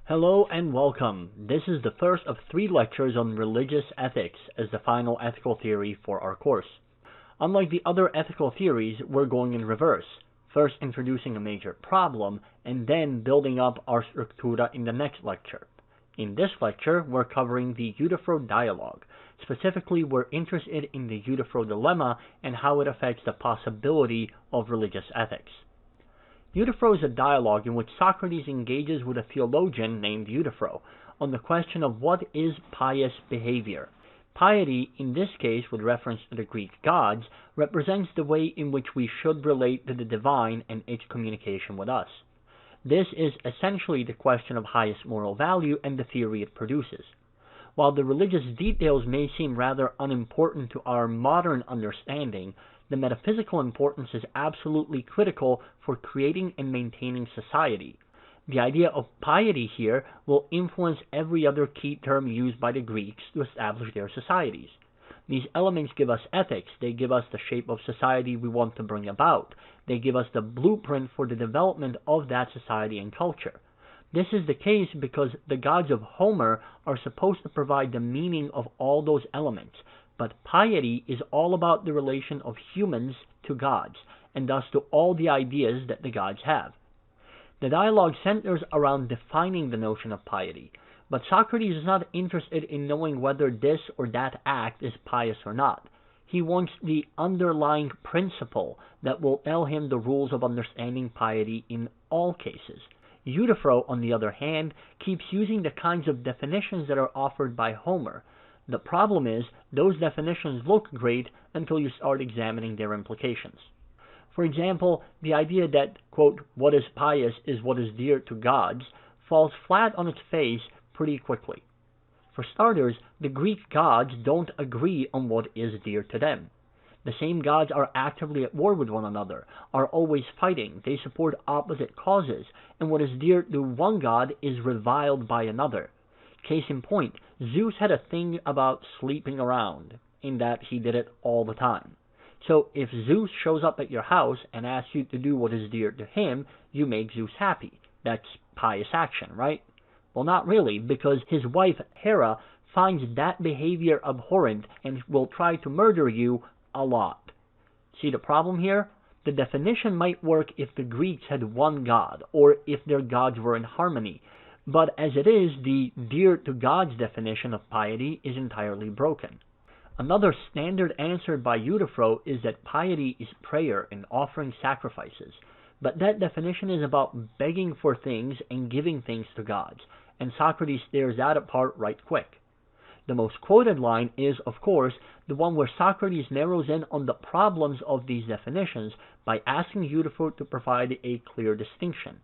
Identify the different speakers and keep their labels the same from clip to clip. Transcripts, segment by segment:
Speaker 1: Hello and welcome. This is the first of 3 lectures on religious ethics as the final ethical theory for our course. Unlike the other ethical theories, we're going in reverse, first introducing a major problem and then building up our structura in the next lecture. In this lecture, we're covering the Euthyphro dialogue. Specifically, we're interested in the Euthyphro dilemma and how it affects the possibility of religious ethics. Euthyphro is a dialogue in which Socrates engages with a theologian named Euthyphro on the question of what is pious behavior. Piety, in this case with reference to the Greek gods, represents the way in which we should relate to the divine and its communication with us. This is essentially the question of highest moral value and the theory it produces. While the religious details may seem rather unimportant to our modern understanding, the metaphysical importance is absolutely critical for creating and maintaining society. The idea of piety here will influence every other key term used by the Greeks to establish their societies. These elements give us ethics, they give us the shape of society we want to bring about, they give us the blueprint for the development of that society and culture. This is the case because the gods of Homer are supposed to provide the meaning of all those elements, but piety is all about the relation of humans to gods, and thus to all the ideas that the gods have. The dialogue centers around defining the notion of piety, but Socrates is not interested in knowing whether this or that act is pious or not. He wants the underlying principle that will tell him the rules of understanding piety in all cases. Euthyphro, on the other hand, keeps using the kinds of definitions that are offered by Homer. The problem is, those definitions look great until you start examining their implications. For example, the idea that, quote, what is pious is what is dear to gods, falls flat on its face pretty quickly. For starters, the Greek gods don't agree on what is dear to them. The same gods are actively at war with one another, are always fighting, they support opposite causes, and what is dear to one god is reviled by another. Case in point, Zeus had a thing about sleeping around, in that he did it all the time. So if Zeus shows up at your house and asks you to do what is dear to him, you make Zeus happy. That's pious action, right? Well, not really, because his wife Hera finds that behavior abhorrent and will try to murder you a lot. See the problem here? The definition might work if the Greeks had one god, or if their gods were in harmony. But as it is, the dear to gods definition of piety is entirely broken. Another standard answer by Euthyphro is that piety is prayer and offering sacrifices, but that definition is about begging for things and giving things to gods, and Socrates tears that apart right quick. The most quoted line is, of course, the one where Socrates narrows in on the problems of these definitions by asking Euthyphro to provide a clear distinction.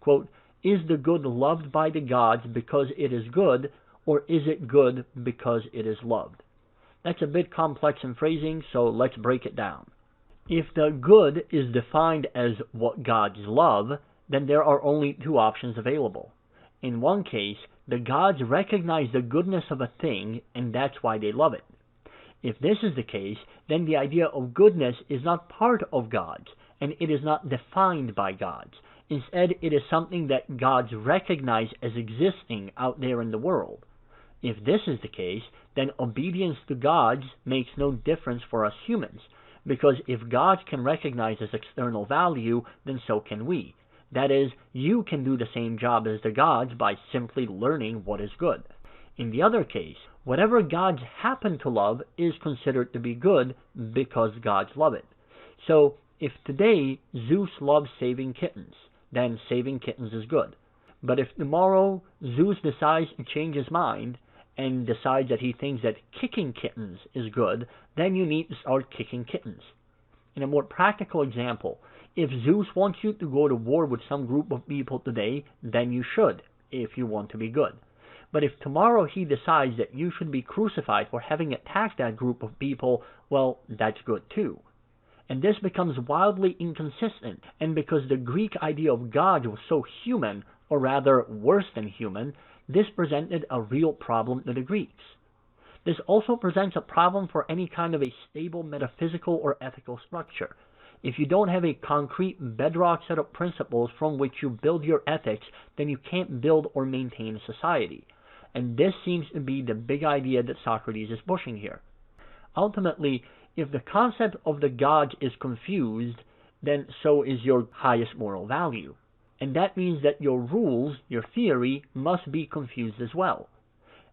Speaker 1: Quote, is the good loved by the gods because it is good, or is it good because it is loved? That's a bit complex in phrasing, so let's break it down. If the good is defined as what gods love, then there are only 2 options available. In one case, the gods recognize the goodness of a thing, and that's why they love it. If this is the case, then the idea of goodness is not part of gods, and it is not defined by gods. Instead, it is something that gods recognize as existing out there in the world. If this is the case, then obedience to gods makes no difference for us humans, because if gods can recognize this external value, then so can we. That is, you can do the same job as the gods by simply learning what is good. In the other case, whatever gods happen to love is considered to be good because gods love it. So, if today Zeus loves saving kittens, then saving kittens is good. But if tomorrow Zeus decides to change his mind and decides that he thinks that kicking kittens is good, then you need to start kicking kittens. In a more practical example, if Zeus wants you to go to war with some group of people today, then you should, if you want to be good. But if tomorrow he decides that you should be crucified for having attacked that group of people, well, that's good too. And this becomes wildly inconsistent, and because the Greek idea of God was so human, or rather worse than human, this presented a real problem to the Greeks. This also presents a problem for any kind of a stable metaphysical or ethical structure. If you don't have a concrete bedrock set of principles from which you build your ethics, then you can't build or maintain a society. And this seems to be the big idea that Socrates is pushing here. Ultimately, if the concept of the gods is confused, then so is your highest moral value. And that means that your rules, your theory, must be confused as well.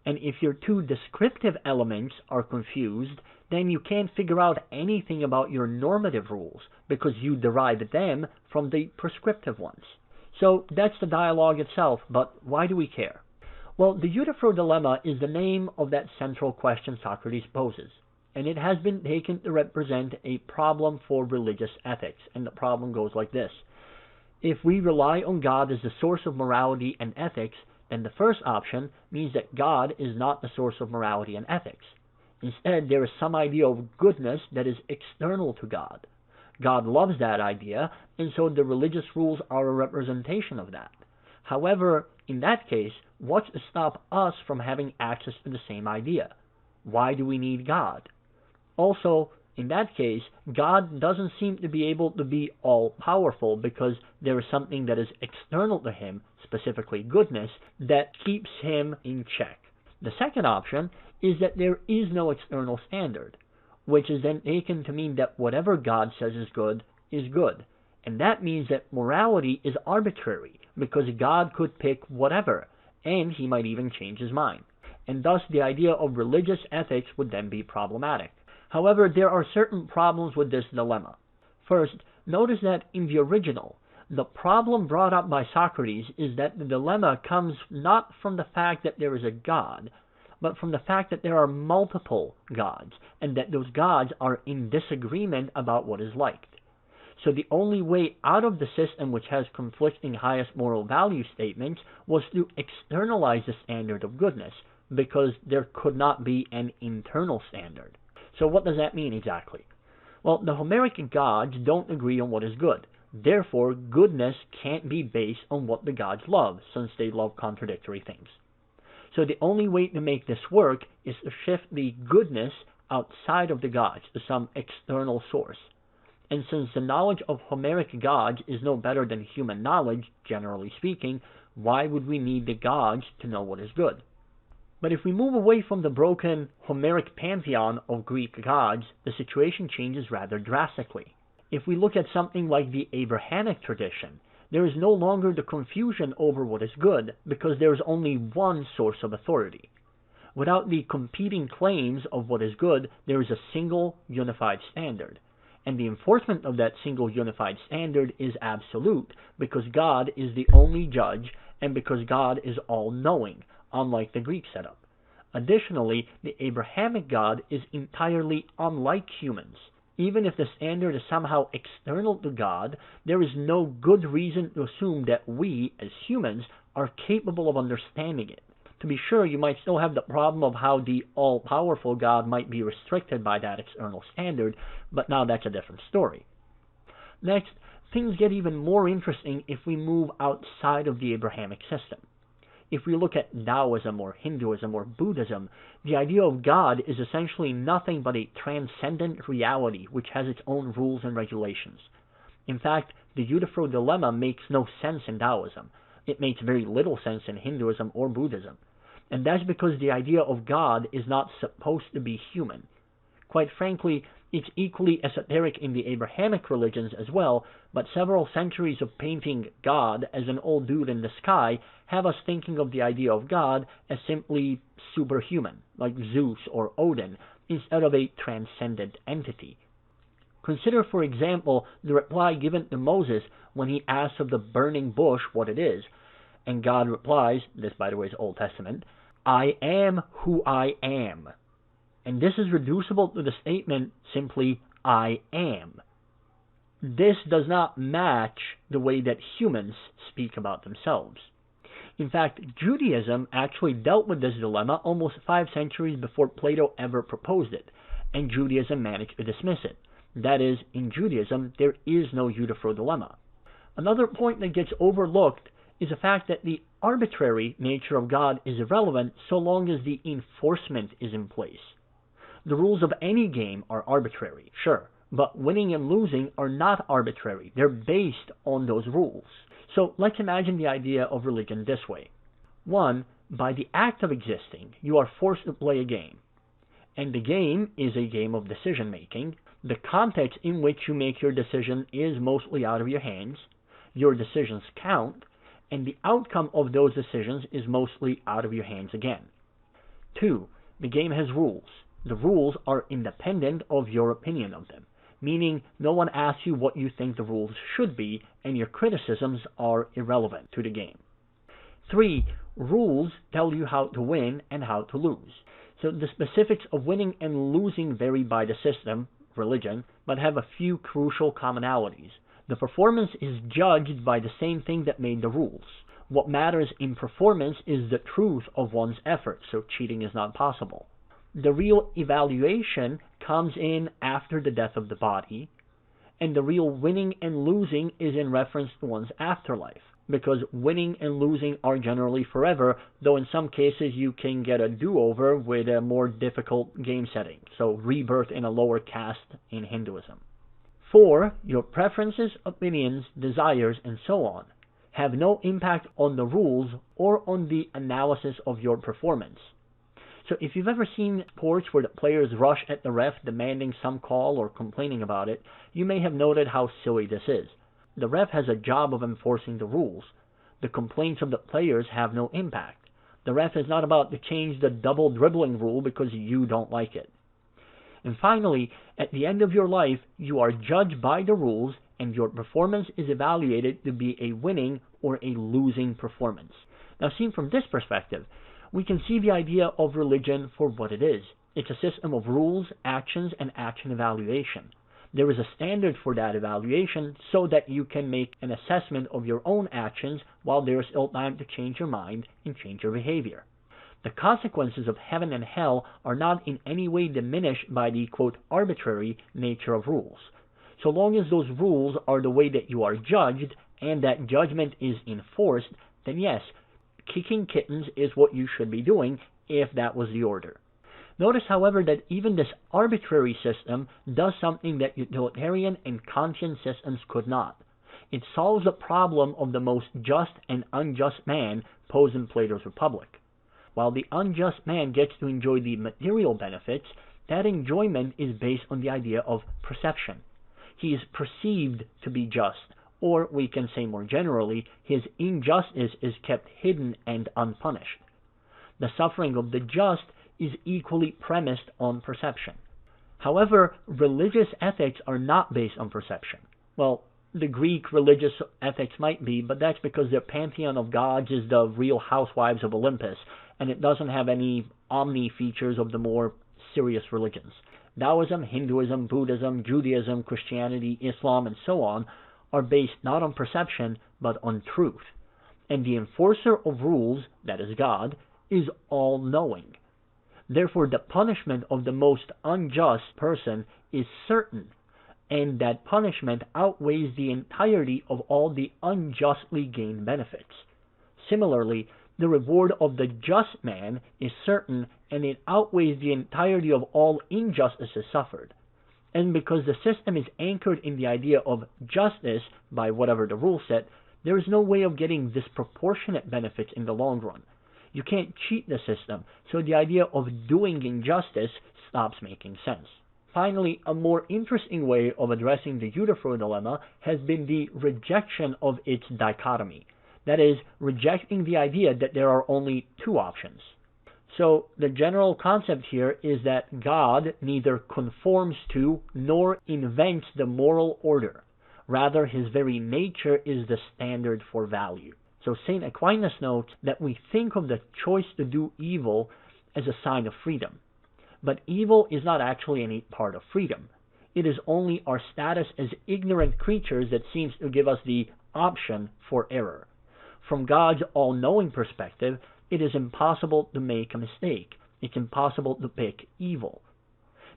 Speaker 1: And if your two descriptive elements are confused, then you can't figure out anything about your normative rules, because you derive them from the prescriptive ones. So that's the dialogue itself, but why do we care? Well, the Euthyphro dilemma is the name of that central question Socrates poses, and it has been taken to represent a problem for religious ethics, and the problem goes like this. If we rely on God as the source of morality and ethics, then the first option means that God is not the source of morality and ethics. Instead, there is some idea of goodness that is external to God. God loves that idea, and so the religious rules are a representation of that. However, in that case, what's to stop us from having access to the same idea? Why do we need God? Also, in that case, God doesn't seem to be able to be all-powerful because there is something that is external to him, specifically goodness, that keeps him in check. The second option is that there is no external standard, which is then taken to mean that whatever God says is good, and that means that morality is arbitrary, because God could pick whatever, and he might even change his mind, and thus the idea of religious ethics would then be problematic. However, there are certain problems with this dilemma. First, notice that in the original, the problem brought up by Socrates is that the dilemma comes not from the fact that there is a God, but from the fact that there are multiple gods, and that those gods are in disagreement about what is liked. So the only way out of the system which has conflicting highest moral value statements was to externalize the standard of goodness, because there could not be an internal standard. So what does that mean exactly? Well, the Homeric gods don't agree on what is good. Therefore, goodness can't be based on what the gods love, since they love contradictory things. So the only way to make this work is to shift the goodness outside of the gods to some external source. And since the knowledge of Homeric gods is no better than human knowledge, generally speaking, why would we need the gods to know what is good? But if we move away from the broken Homeric pantheon of Greek gods, the situation changes rather drastically. If we look at something like the Abrahamic tradition, there is no longer the confusion over what is good, because there is only one source of authority. Without the competing claims of what is good, there is a single unified standard. And the enforcement of that single unified standard is absolute, because God is the only judge, and because God is all-knowing, unlike the Greek setup. Additionally, the Abrahamic God is entirely unlike humans. Even if the standard is somehow external to God, there is no good reason to assume that we, as humans, are capable of understanding it. To be sure, you might still have the problem of how the all-powerful God might be restricted by that external standard, but now that's a different story. Next, things get even more interesting if we move outside of the Abrahamic system. If we look at Taoism or Hinduism or Buddhism, the idea of God is essentially nothing but a transcendent reality which has its own rules and regulations. In fact, the Euthyphro dilemma makes no sense in Taoism. It makes very little sense in Hinduism or Buddhism. And that's because the idea of God is not supposed to be human. Quite frankly, it's equally esoteric in the Abrahamic religions as well, but several centuries of painting God as an old dude in the sky have us thinking of the idea of God as simply superhuman, like Zeus or Odin, instead of a transcendent entity. Consider, for example, the reply given to Moses when he asks of the burning bush what it is, and God replies, this by the way is Old Testament, "I am who I am." And this is reducible to the statement simply, "I am." This does not match the way that humans speak about themselves. In fact, Judaism actually dealt with this dilemma almost 5 centuries before Plato ever proposed it, and Judaism managed to dismiss it. That is, in Judaism, there is no Euthyphro dilemma. Another point that gets overlooked is the fact that the arbitrary nature of God is irrelevant so long as the enforcement is in place. The rules of any game are arbitrary, sure, But winning and losing are not arbitrary. They're based on those rules. So let's imagine the idea of religion this way. 1. By the act of existing, you are forced to play a game. And the game is a game of decision making. The context in which you make your decision is mostly out of your hands. Your decisions count, and the outcome of those decisions is mostly out of your hands again. 2. The game has rules. The rules are independent of your opinion of them, meaning no one asks you what you think the rules should be, and your criticisms are irrelevant to the game. 3. Rules tell you how to win and how to lose. So the specifics of winning and losing vary by the system, religion, but have a few crucial commonalities. The performance is judged by the same thing that made the rules. What matters in performance is the truth of one's effort, so cheating is not possible. The real evaluation comes in after the death of the body, and the real winning and losing is in reference to one's afterlife, because winning and losing are generally forever, though in some cases you can get a do-over with a more difficult game setting, so rebirth in a lower caste in Hinduism. 4. Your preferences, opinions, desires, and so on have no impact on the rules or on the analysis of your performance. So if you've ever seen sports where the players rush at the ref demanding some call or complaining about it, you may have noted how silly this is. The ref has a job of enforcing the rules. The complaints of the players have no impact. The ref is not about to change the double dribbling rule because you don't like it. And finally, at the end of your life, you are judged by the rules, and your performance is evaluated to be a winning or a losing performance. Now, seen from this perspective, we can see the idea of religion for what it is. It's a system of rules, actions, and action evaluation. There is a standard for that evaluation so that you can make an assessment of your own actions while there is still time to change your mind and change your behavior. The consequences of heaven and hell are not in any way diminished by the, quote, arbitrary nature of rules. So long as those rules are the way that you are judged and that judgment is enforced, then yes, kicking kittens is what you should be doing if that was the order. Notice, however, that even this arbitrary system does something that utilitarian and conscience systems could not. It solves the problem of the most just and unjust man posed in Plato's Republic. While the unjust man gets to enjoy the material benefits, that enjoyment is based on the idea of perception. He is perceived to be just, or we can say more generally, his injustice is kept hidden and unpunished. The suffering of the just is equally premised on perception. However, religious ethics are not based on perception. Well, the Greek religious ethics might be, but that's because their pantheon of gods is the Real Housewives of Olympus, and it doesn't have any omni features of the more serious religions. Taoism, Hinduism, Buddhism, Judaism, Christianity, Islam, and so on are based not on perception, but on truth. And the enforcer of rules, that is God, is all-knowing. Therefore, the punishment of the most unjust person is certain, and that punishment outweighs the entirety of all the unjustly gained benefits. Similarly, the reward of the just man is certain, and it outweighs the entirety of all injustices suffered. And because the system is anchored in the idea of justice by whatever the rule set, there is no way of getting disproportionate benefits in the long run. You can't cheat the system, so the idea of doing injustice stops making sense. Finally, a more interesting way of addressing the Euthyphro dilemma has been the rejection of its dichotomy. That is, rejecting the idea that there are only two options. So, the general concept here is that God neither conforms to nor invents the moral order. Rather, his very nature is the standard for value. So St. Aquinas notes that we think of the choice to do evil as a sign of freedom. But evil is not actually any part of freedom. It is only our status as ignorant creatures that seems to give us the option for error. From God's all-knowing perspective, it is impossible to make a mistake. It's impossible to pick evil.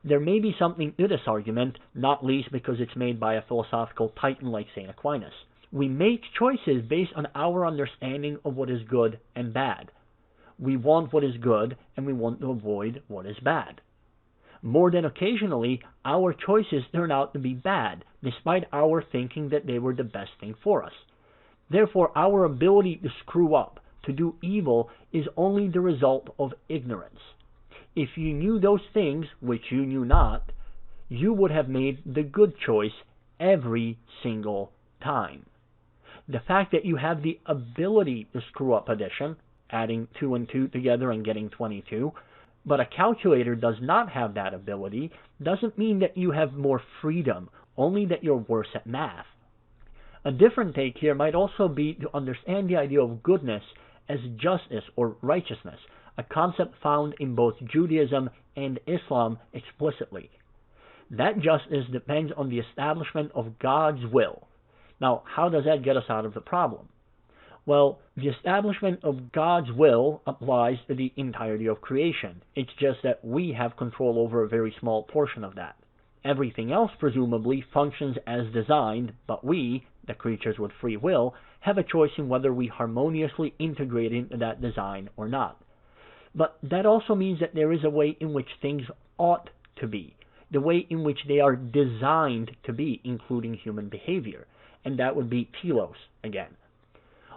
Speaker 1: There may be something to this argument, not least because it's made by a philosophical titan like St. Aquinas. We make choices based on our understanding of what is good and bad. We want what is good, and we want to avoid what is bad. More than occasionally, our choices turn out to be bad, despite our thinking that they were the best thing for us. Therefore, our ability to screw up, to do evil, is only the result of ignorance. If you knew those things, which you knew not, you would have made the good choice every single time. The fact that you have the ability to screw up addition, adding 2 and 2 together and getting 22, but a calculator does not have that ability, doesn't mean that you have more freedom, only that you're worse at math. A different take here might also be to understand the idea of goodness as justice or righteousness, a concept found in both Judaism and Islam explicitly. That justice depends on the establishment of God's will. Now, how does that get us out of the problem? Well, the establishment of God's will applies to the entirety of creation. It's just that we have control over a very small portion of that. Everything else, presumably, functions as designed, but we, the creatures with free will, have a choice in whether we harmoniously integrate into that design or not. But that also means that there is a way in which things ought to be, the way in which they are designed to be, including human behavior, and that would be telos again.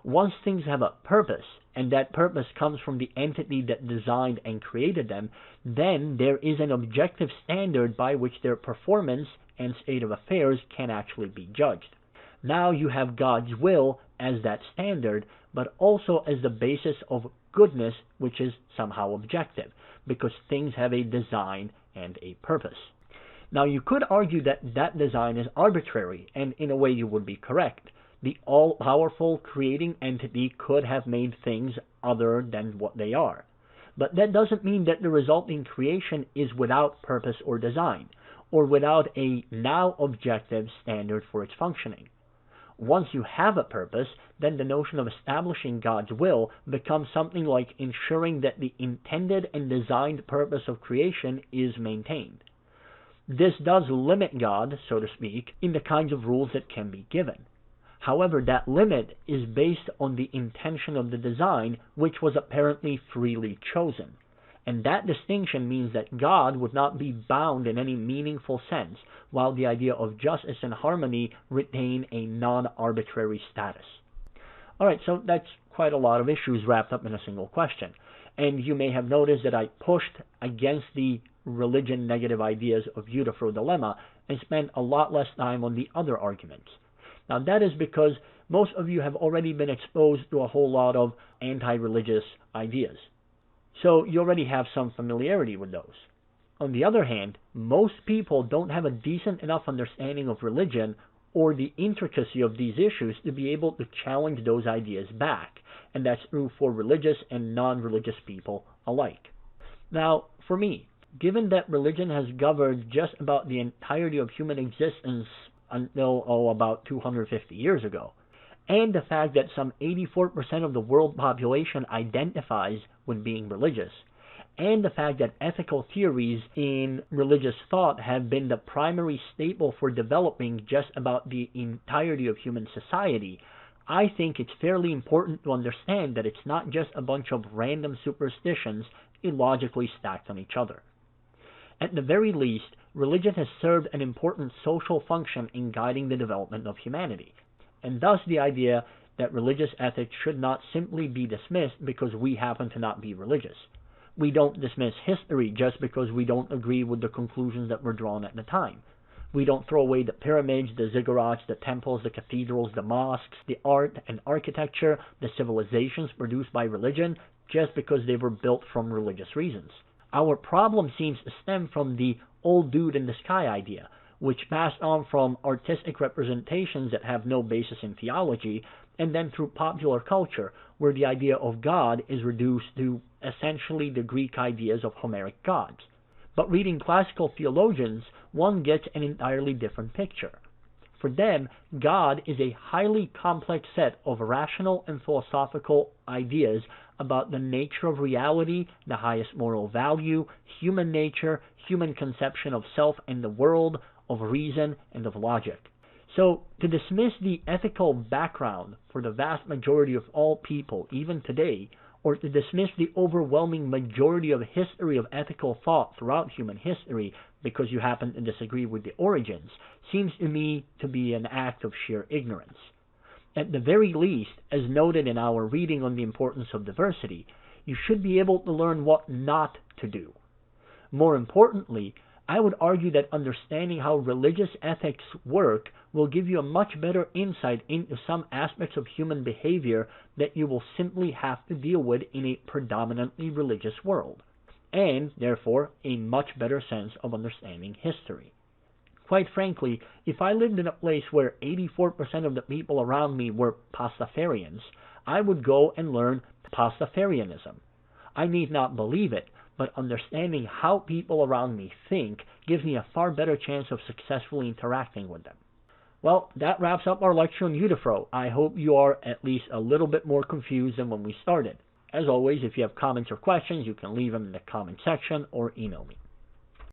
Speaker 1: Once things have a purpose, and that purpose comes from the entity that designed and created them, then there is an objective standard by which their performance and state of affairs can actually be judged. Now you have God's will as that standard, but also as the basis of goodness, which is somehow objective, because things have a design and a purpose. Now you could argue that that design is arbitrary, and in a way you would be correct. The all-powerful creating entity could have made things other than what they are. But that doesn't mean that the resulting creation is without purpose or design, or without a now objective standard for its functioning. Once you have a purpose, then the notion of establishing God's will becomes something like ensuring that the intended and designed purpose of creation is maintained. This does limit God, so to speak, in the kinds of rules that can be given. However, that limit is based on the intention of the design, which was apparently freely chosen. And that distinction means that God would not be bound in any meaningful sense, while the idea of justice and harmony retain a non-arbitrary status. Alright, so that's quite a lot of issues wrapped up in a single question. And you may have noticed that I pushed against the religion negative ideas of Euthyphro dilemma and spent a lot less time on the other arguments. Now that is because most of you have already been exposed to a whole lot of anti-religious ideas. So you already have some familiarity with those. On the other hand, most people don't have a decent enough understanding of religion or the intricacy of these issues to be able to challenge those ideas back, and that's true for religious and non-religious people alike. Now, for me, given that religion has governed just about the entirety of human existence until about 250 years ago, and the fact that some 84% of the world population identifies with being religious, and the fact that ethical theories in religious thought have been the primary staple for developing just about the entirety of human society, I think it's fairly important to understand that it's not just a bunch of random superstitions illogically stacked on each other. At the very least, religion has served an important social function in guiding the development of humanity, and thus the idea that religious ethics should not simply be dismissed because we happen to not be religious. We don't dismiss history just because we don't agree with the conclusions that were drawn at the time. We don't throw away the pyramids, the ziggurats, the temples, the cathedrals, the mosques, the art and architecture, the civilizations produced by religion, just because they were built from religious reasons. Our problem seems to stem from the old dude in the sky idea, which passed on from artistic representations that have no basis in theology, and then through popular culture, where the idea of God is reduced to essentially the Greek ideas of Homeric gods. But reading classical theologians, one gets an entirely different picture. For them, God is a highly complex set of rational and philosophical ideas about the nature of reality, the highest moral value, human nature, human conception of self and the world, of reason and of logic. So, to dismiss the ethical background for the vast majority of all people, even today, or to dismiss the overwhelming majority of history of ethical thought throughout human history because you happen to disagree with the origins seems to me to be an act of sheer ignorance. At the very least, as noted in our reading on the importance of diversity, you should be able to learn what not to do. More importantly, I would argue that understanding how religious ethics work will give you a much better insight into some aspects of human behavior that you will simply have to deal with in a predominantly religious world, and therefore a much better sense of understanding history. Quite frankly, if I lived in a place where 84% of the people around me were Pastafarians, I would go and learn Pastafarianism. I need not believe it, but understanding how people around me think gives me a far better chance of successfully interacting with them. Well, that wraps up our lecture on Euthyphro. I hope you are at least a little bit more confused than when we started. As always, if you have comments or questions, you can leave them in the comment section or email me.